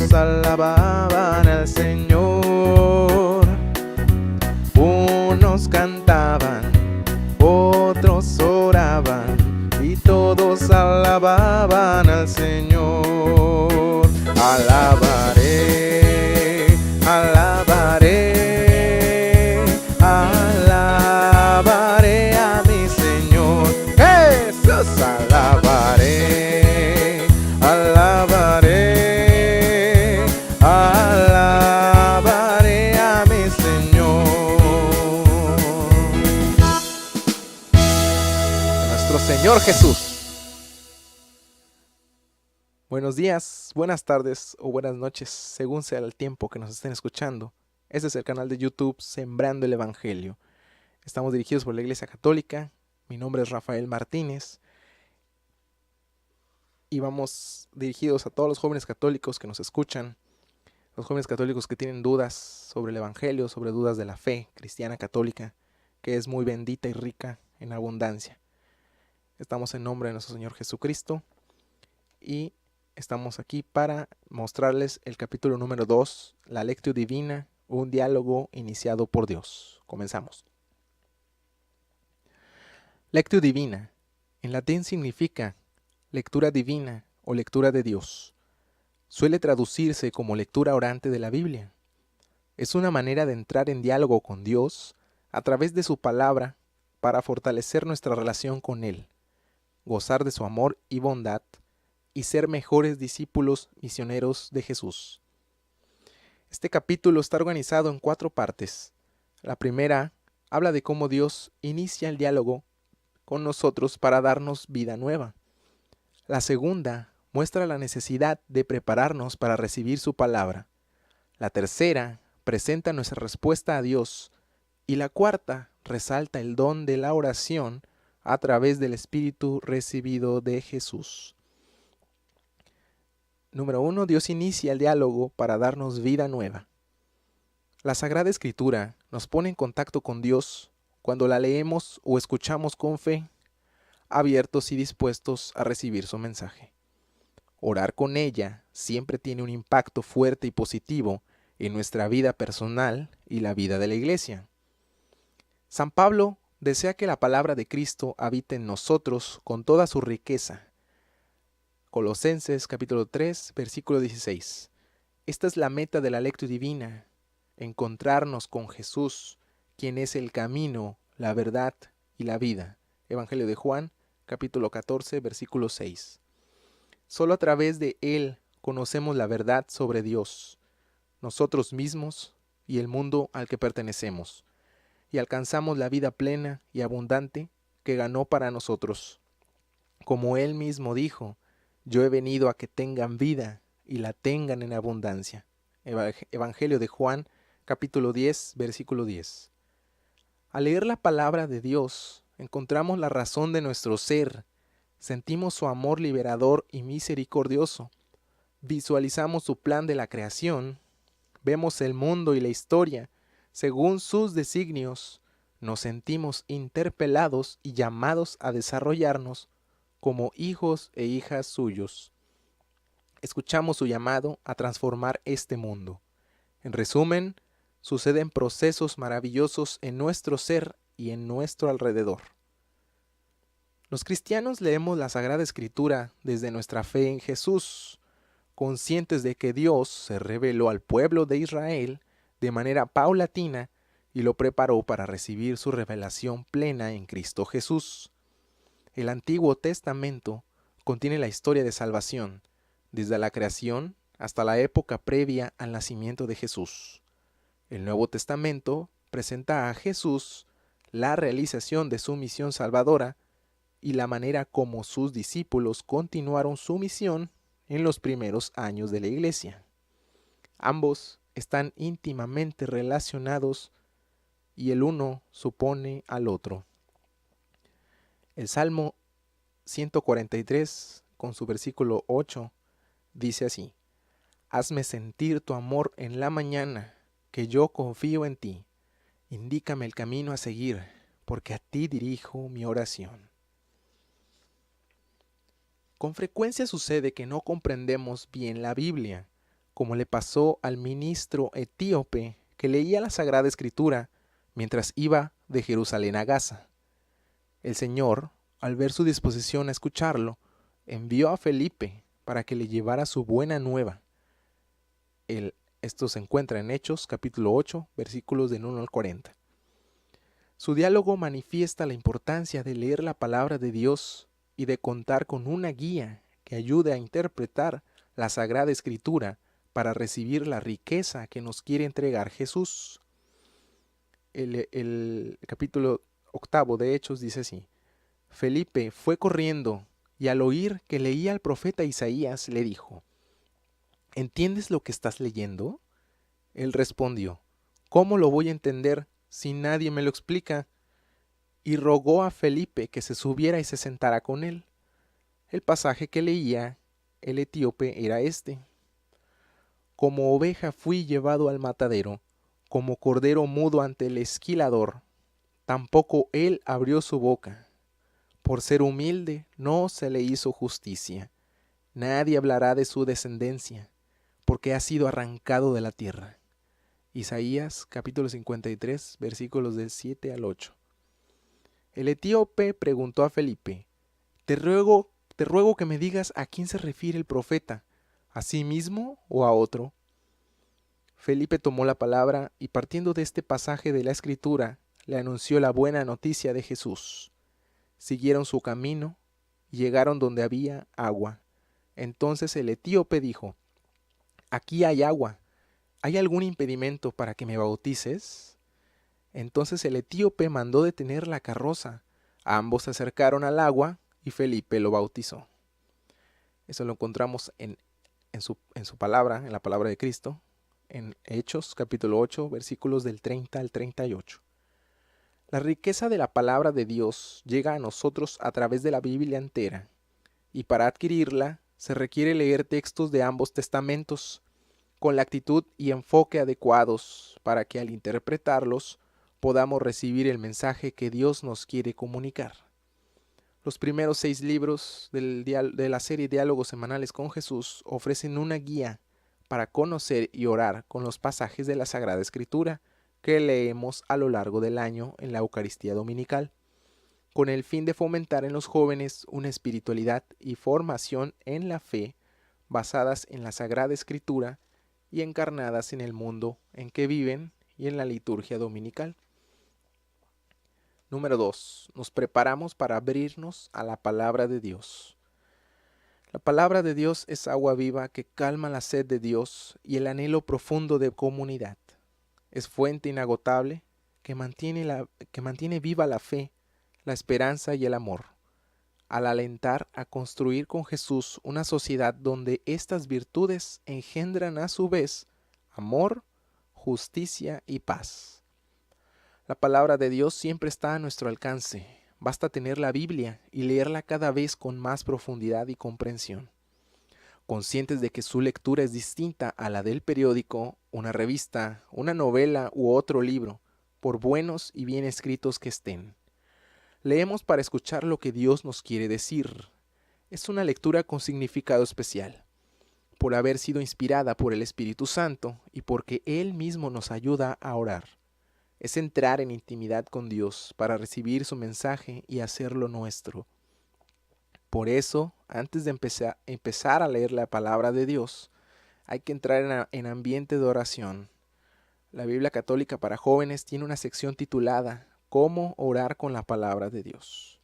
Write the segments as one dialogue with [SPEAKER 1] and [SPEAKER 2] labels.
[SPEAKER 1] todos alababan al Señor. Unos cantaban, otros oraban, y todos alababan al Señor. Alabaré, alabaré, alabaré a mi Señor. Jesús, alabaré, alabaré, alabaré a mi Señor. Nuestro Señor Jesús. Buenos días, buenas tardes o buenas noches, según sea el tiempo que nos estén escuchando. Este es el canal de YouTube Sembrando el Evangelio. Estamos dirigidos por la Iglesia Católica. Mi nombre es Rafael Martínez. Y vamos dirigidos a todos los jóvenes católicos que nos escuchan. Los jóvenes católicos que tienen dudas sobre el Evangelio, sobre dudas de la fe cristiana católica, que es muy bendita y rica en abundancia. Estamos en nombre de nuestro Señor Jesucristo. Y estamos aquí para mostrarles el capítulo número 2, la Lectio Divina, un diálogo iniciado por Dios. Comenzamos. Lectio Divina, en latín significa lectura divina o lectura de Dios. Suele traducirse como lectura orante de la Biblia. Es una manera de entrar en diálogo con Dios a través de su palabra para fortalecer nuestra relación con Él, gozar de su amor y bondad, y ser mejores discípulos misioneros de Jesús. Este capítulo está organizado en 4 partes. La primera habla de cómo Dios inicia el diálogo con nosotros para darnos vida nueva. La segunda muestra la necesidad de prepararnos para recibir su palabra. La tercera presenta nuestra respuesta a Dios. Y la cuarta resalta el don de la oración a través del Espíritu recibido de Jesús. Número 1. Dios inicia el diálogo para darnos vida nueva. La Sagrada Escritura nos pone en contacto con Dios cuando la leemos o escuchamos con fe, abiertos y dispuestos a recibir su mensaje. Orar con ella siempre tiene un impacto fuerte y positivo en nuestra vida personal y la vida de la Iglesia. San Pablo desea que la palabra de Cristo habite en nosotros con toda su riqueza. Colosenses capítulo 3, versículo 16. Esta es la meta de la Lectio Divina, encontrarnos con Jesús, quien es el camino, la verdad y la vida. Evangelio de Juan, capítulo 14, versículo 6. Solo a través de Él conocemos la verdad sobre Dios, nosotros mismos y el mundo al que pertenecemos, y alcanzamos la vida plena y abundante que ganó para nosotros. Como Él mismo dijo, yo he venido a que tengan vida y la tengan en abundancia. Evangelio de Juan, capítulo 10, versículo 10. Al leer la palabra de Dios, encontramos la razón de nuestro ser, sentimos su amor liberador y misericordioso, visualizamos su plan de la creación, vemos el mundo y la historia según sus designios, nos sentimos interpelados y llamados a desarrollarnos como hijos e hijas suyos. Escuchamos su llamado a transformar este mundo. En resumen, suceden procesos maravillosos en nuestro ser y en nuestro alrededor. Los cristianos leemos la Sagrada Escritura desde nuestra fe en Jesús, conscientes de que Dios se reveló al pueblo de Israel de manera paulatina y lo preparó para recibir su revelación plena en Cristo Jesús. El Antiguo Testamento contiene la historia de salvación, desde la creación hasta la época previa al nacimiento de Jesús. El Nuevo Testamento presenta a Jesús la realización de su misión salvadora y la manera como sus discípulos continuaron su misión en los primeros años de la Iglesia. Ambos están íntimamente relacionados y el uno supone al otro. El Salmo 143, con su versículo 8, dice así: Hazme sentir tu amor en la mañana, que yo confío en ti. Indícame el camino a seguir, porque a ti dirijo mi oración. Con frecuencia sucede que no comprendemos bien la Biblia. como le pasó al ministro etíope que leía la Sagrada Escritura mientras iba de Jerusalén a Gaza. El Señor, al ver su disposición a escucharlo, envió a Felipe para que le llevara su buena nueva. Esto se encuentra en Hechos, capítulo 8, versículos del 1 al 40. Su diálogo manifiesta la importancia de leer la palabra de Dios y de contar con una guía que ayude a interpretar la Sagrada Escritura para recibir la riqueza que nos quiere entregar Jesús. El capítulo 8 de Hechos dice así: Felipe fue corriendo y al oír que leía al profeta Isaías le dijo: ¿Entiendes lo que estás leyendo? Él respondió: ¿Cómo lo voy a entender si nadie me lo explica? Y rogó a Felipe que se subiera y se sentara con él. El pasaje que leía el etíope era este: Como oveja fui llevado al matadero, como cordero mudo ante el esquilador, tampoco él abrió su boca. Por ser humilde no se le hizo justicia. Nadie hablará de su descendencia, porque ha sido arrancado de la tierra. Isaías capítulo 53, versículos del 7 al 8. El etíope preguntó a Felipe: Te ruego que me digas a quién se refiere el profeta, ¿a sí mismo o a otro? Felipe tomó la palabra y partiendo de este pasaje de la Escritura, le anunció la buena noticia de Jesús. Siguieron su camino y llegaron donde había agua. Entonces el etíope dijo: Aquí hay agua. ¿Hay algún impedimento para que me bautices? Entonces el etíope mandó detener la carroza. Ambos se acercaron al agua y Felipe lo bautizó. Eso lo encontramos en su palabra, en la palabra de Cristo, en Hechos capítulo 8, versículos del 30 al 38. La riqueza de la palabra de Dios llega a nosotros a través de la Biblia entera, y para adquirirla se requiere leer textos de ambos testamentos, con la actitud y enfoque adecuados para que al interpretarlos podamos recibir el mensaje que Dios nos quiere comunicar. Los primeros 6 libros de la serie Diálogos Semanales con Jesús ofrecen una guía para conocer y orar con los pasajes de la Sagrada Escritura que leemos a lo largo del año en la Eucaristía Dominical, con el fin de fomentar en los jóvenes una espiritualidad y formación en la fe basadas en la Sagrada Escritura y encarnadas en el mundo en que viven y en la liturgia dominical. Número 2. Nos preparamos para abrirnos a la palabra de Dios. La palabra de Dios es agua viva que calma la sed de Dios y el anhelo profundo de comunidad. Es fuente inagotable que mantiene viva la fe, la esperanza y el amor, al alentar a construir con Jesús una sociedad donde estas virtudes engendran a su vez amor, justicia y paz. La palabra de Dios siempre está a nuestro alcance. Basta tener la Biblia y leerla cada vez con más profundidad y comprensión. Conscientes de que su lectura es distinta a la del periódico, una revista, una novela u otro libro, por buenos y bien escritos que estén. Leemos para escuchar lo que Dios nos quiere decir. Es una lectura con significado especial, por haber sido inspirada por el Espíritu Santo y porque Él mismo nos ayuda a orar. Es entrar en intimidad con Dios para recibir su mensaje y hacerlo nuestro. Por eso, antes de empezar a leer la palabra de Dios, hay que entrar en ambiente de oración. La Biblia Católica para Jóvenes tiene una sección titulada ¿Cómo orar con la palabra de Dios?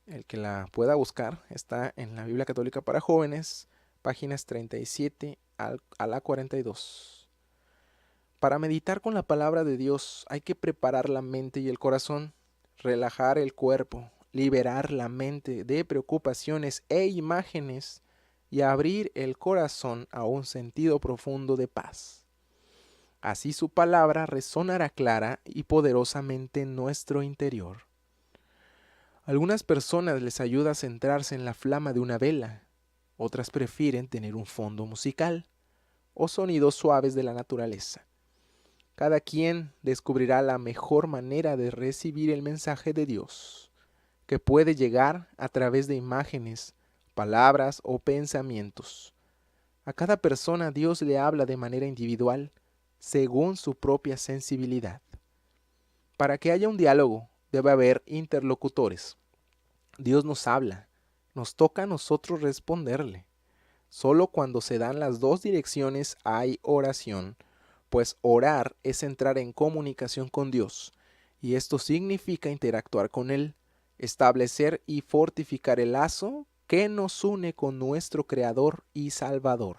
[SPEAKER 1] El que la pueda buscar está en la Biblia Católica para Jóvenes, páginas 37 a la 42. Para meditar con la palabra de Dios hay que preparar la mente y el corazón, relajar el cuerpo, liberar la mente de preocupaciones e imágenes y abrir el corazón a un sentido profundo de paz. Así su palabra resonará clara y poderosamente en nuestro interior. Algunas personas les ayuda a centrarse en la flama de una vela, otras prefieren tener un fondo musical o sonidos suaves de la naturaleza. Cada quien descubrirá la mejor manera de recibir el mensaje de Dios, que puede llegar a través de imágenes, palabras o pensamientos. A cada persona Dios le habla de manera individual, según su propia sensibilidad. Para que haya un diálogo, debe haber interlocutores. Dios nos habla, nos toca a nosotros responderle. Solo cuando se dan las dos direcciones hay oración, pues orar es entrar en comunicación con Dios, y esto significa interactuar con Él, establecer y fortificar el lazo que nos une con nuestro Creador y Salvador.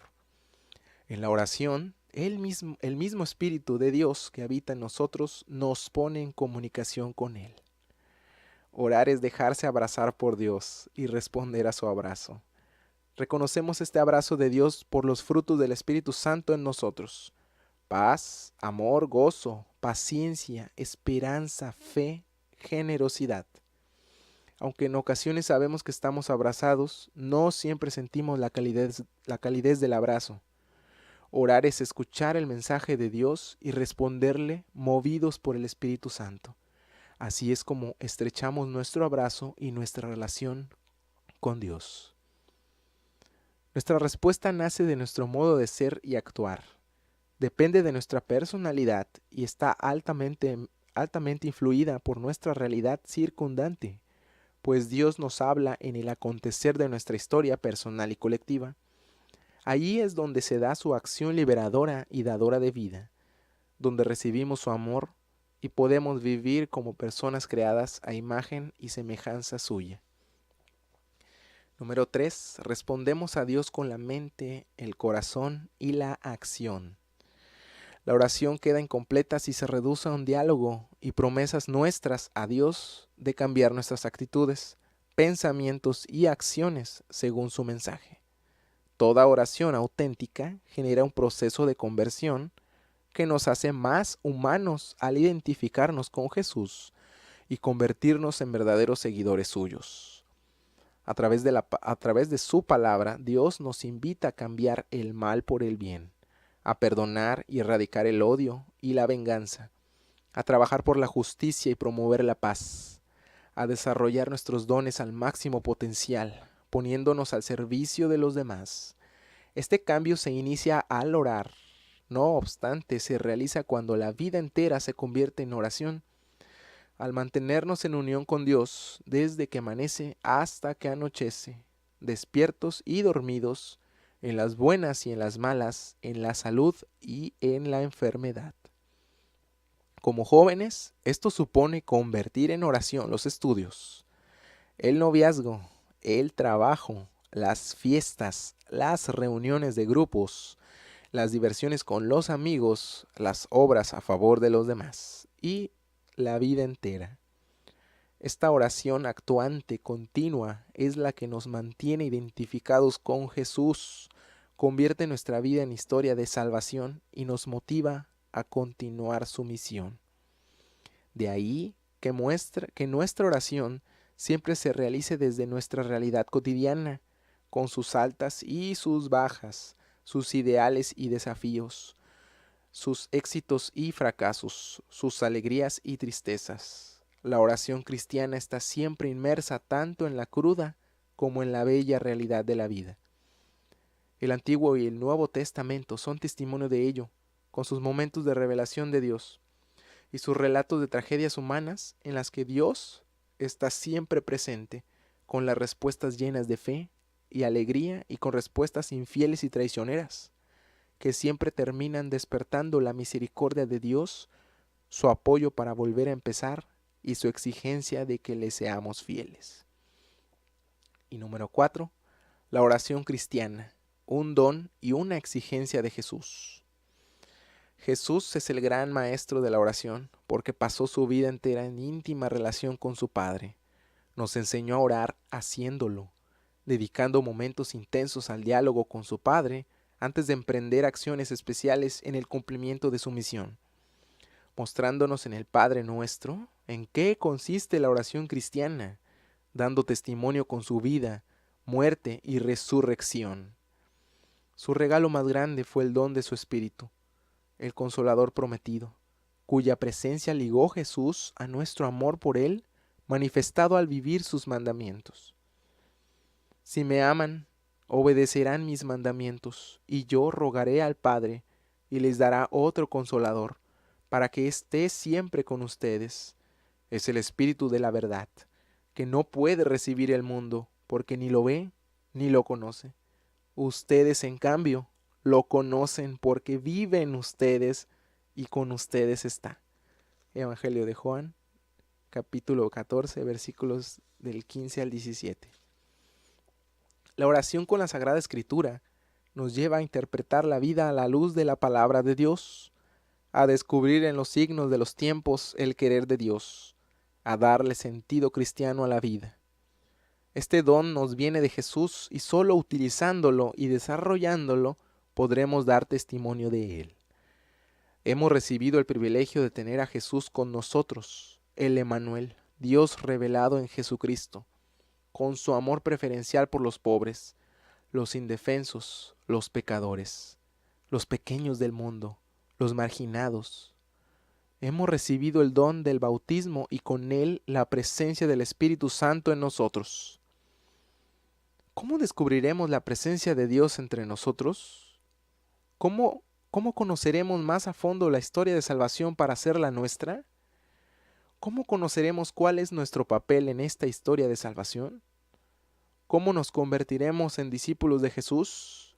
[SPEAKER 1] En la oración, el mismo Espíritu de Dios que habita en nosotros nos pone en comunicación con Él. Orar es dejarse abrazar por Dios y responder a su abrazo. Reconocemos este abrazo de Dios por los frutos del Espíritu Santo en nosotros: paz, amor, gozo, paciencia, esperanza, fe, generosidad. Aunque en ocasiones sabemos que estamos abrazados, no siempre sentimos la calidez del abrazo. Orar es escuchar el mensaje de Dios y responderle movidos por el Espíritu Santo. Así es como estrechamos nuestro abrazo y nuestra relación con Dios. Nuestra respuesta nace de nuestro modo de ser y actuar. Depende de nuestra personalidad y está altamente influida por nuestra realidad circundante, pues Dios nos habla en el acontecer de nuestra historia personal y colectiva. Allí es donde se da su acción liberadora y dadora de vida, donde recibimos su amor y podemos vivir como personas creadas a imagen y semejanza suya. Número 3. Respondemos a Dios con la mente, el corazón y la acción. La oración queda incompleta si se reduce a un diálogo y promesas nuestras a Dios de cambiar nuestras actitudes, pensamientos y acciones según su mensaje. Toda oración auténtica genera un proceso de conversión que nos hace más humanos al identificarnos con Jesús y convertirnos en verdaderos seguidores suyos. A través de su palabra, Dios nos invita a cambiar el mal por el bien, a perdonar y erradicar el odio y la venganza, a trabajar por la justicia y promover la paz, a desarrollar nuestros dones al máximo potencial, poniéndonos al servicio de los demás. Este cambio se inicia al orar. No obstante, se realiza cuando la vida entera se convierte en oración, al mantenernos en unión con Dios desde que amanece hasta que anochece, despiertos y dormidos, en las buenas y en las malas, en la salud y en la enfermedad. Como jóvenes, esto supone convertir en oración los estudios, el noviazgo, el trabajo, las fiestas, las reuniones de grupos, las diversiones con los amigos, las obras a favor de los demás y la vida entera. Esta oración actuante, continua, es la que nos mantiene identificados con Jesús, convierte nuestra vida en historia de salvación y nos motiva a continuar su misión. De ahí que nuestra oración siempre se realice desde nuestra realidad cotidiana, con sus altas y sus bajas, sus ideales y desafíos, sus éxitos y fracasos, sus alegrías y tristezas. La oración cristiana está siempre inmersa tanto en la cruda como en la bella realidad de la vida. El Antiguo y el Nuevo Testamento son testimonio de ello, con sus momentos de revelación de Dios y sus relatos de tragedias humanas en las que Dios está siempre presente, con las respuestas llenas de fe y alegría y con respuestas infieles y traicioneras, que siempre terminan despertando la misericordia de Dios, su apoyo para volver a empezar y su exigencia de que le seamos fieles. Y número 4, la oración cristiana, un don y una exigencia de Jesús. Jesús es el gran maestro de la oración porque pasó su vida entera en íntima relación con su Padre. Nos enseñó a orar haciéndolo, dedicando momentos intensos al diálogo con su Padre antes de emprender acciones especiales en el cumplimiento de su misión, mostrándonos en el Padre Nuestro en qué consiste la oración cristiana, dando testimonio con su vida, muerte y resurrección. Su regalo más grande fue el don de su Espíritu, el Consolador prometido, cuya presencia ligó Jesús a nuestro amor por Él, manifestado al vivir sus mandamientos. Si me aman, obedecerán mis mandamientos, y yo rogaré al Padre, y les dará otro consolador, para que esté siempre con ustedes. Es el Espíritu de la verdad, que no puede recibir el mundo, porque ni lo ve ni lo conoce. Ustedes, en cambio, lo conocen porque vive en ustedes y con ustedes está. Evangelio de Juan, capítulo 14, versículos del 15 al 17. La oración con la Sagrada Escritura nos lleva a interpretar la vida a la luz de la palabra de Dios, a descubrir en los signos de los tiempos el querer de Dios, a darle sentido cristiano a la vida. Este don nos viene de Jesús y solo utilizándolo y desarrollándolo podremos dar testimonio de él. Hemos recibido el privilegio de tener a Jesús con nosotros, el Emmanuel, Dios revelado en Jesucristo, con su amor preferencial por los pobres, los indefensos, los pecadores, los pequeños del mundo, los marginados. Hemos recibido el don del bautismo y con él la presencia del Espíritu Santo en nosotros. ¿Cómo descubriremos la presencia de Dios entre nosotros? ¿Cómo conoceremos más a fondo la historia de salvación para hacerla nuestra? ¿Cómo conoceremos cuál es nuestro papel en esta historia de salvación? ¿Cómo nos convertiremos en discípulos de Jesús?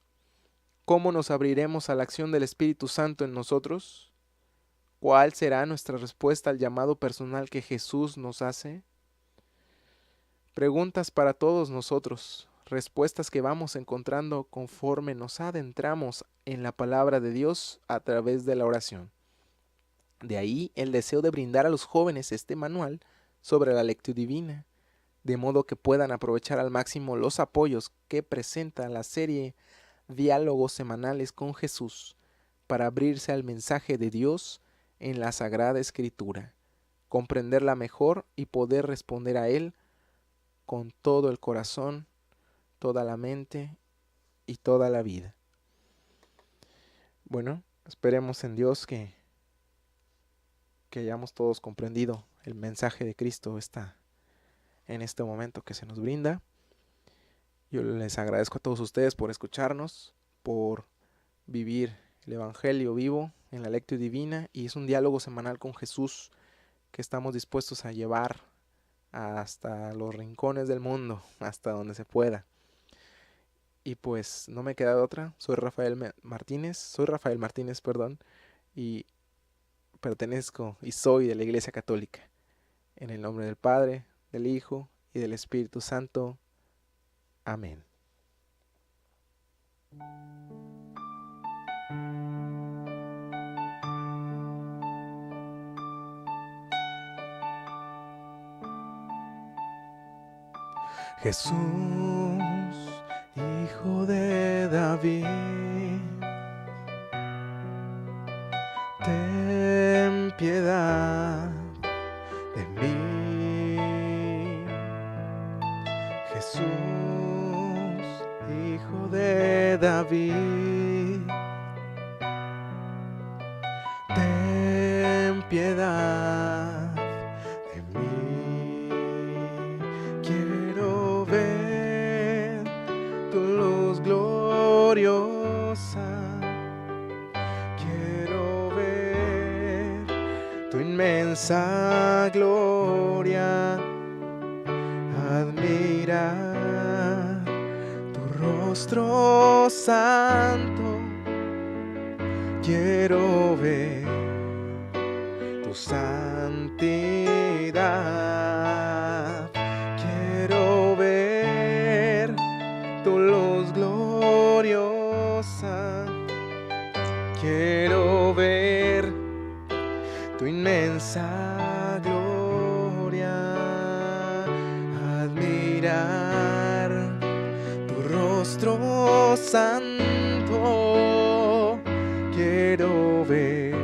[SPEAKER 1] ¿Cómo nos abriremos a la acción del Espíritu Santo en nosotros? ¿Cuál será nuestra respuesta al llamado personal que Jesús nos hace? Preguntas para todos nosotros, respuestas que vamos encontrando conforme nos adentramos en la palabra de Dios a través de la oración. De ahí el deseo de brindar a los jóvenes este manual sobre la lectio divina, de modo que puedan aprovechar al máximo los apoyos que presenta la serie Diálogos Semanales con Jesús para abrirse al mensaje de Dios en la Sagrada Escritura, comprenderla mejor y poder responder a él con todo el corazón, toda la mente y toda la vida. Bueno, esperemos en Dios que hayamos todos comprendido el mensaje de Cristo en este momento que se nos brinda. Yo les agradezco a todos ustedes por escucharnos, por vivir el Evangelio vivo en la lectio divina, y es un diálogo semanal con Jesús que estamos dispuestos a llevar hasta los rincones del mundo, hasta donde se pueda. Y pues no me queda de otra. Soy Rafael Martínez, y pertenezco y soy de la Iglesia Católica. En el nombre del Padre, del Hijo y del Espíritu Santo. Amén. Jesús, Hijo de David, ten piedad de mí. Jesús, Hijo de David, ten piedad de mí. Quiero ver tu luz gloriosa, quiero ver tu inmensa gloria, admirar tu rostro santo, quiero ver tu santidad, quiero ver tu luz gloriosa, quiero ver tu inmensa gloria, admirar tu rostro santo, quiero ver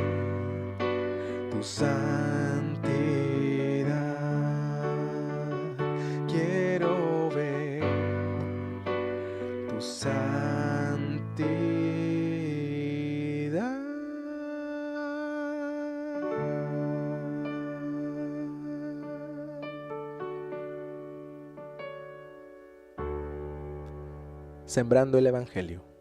[SPEAKER 1] tu santidad, quiero ver tu santidad. sembrando el Evangelio.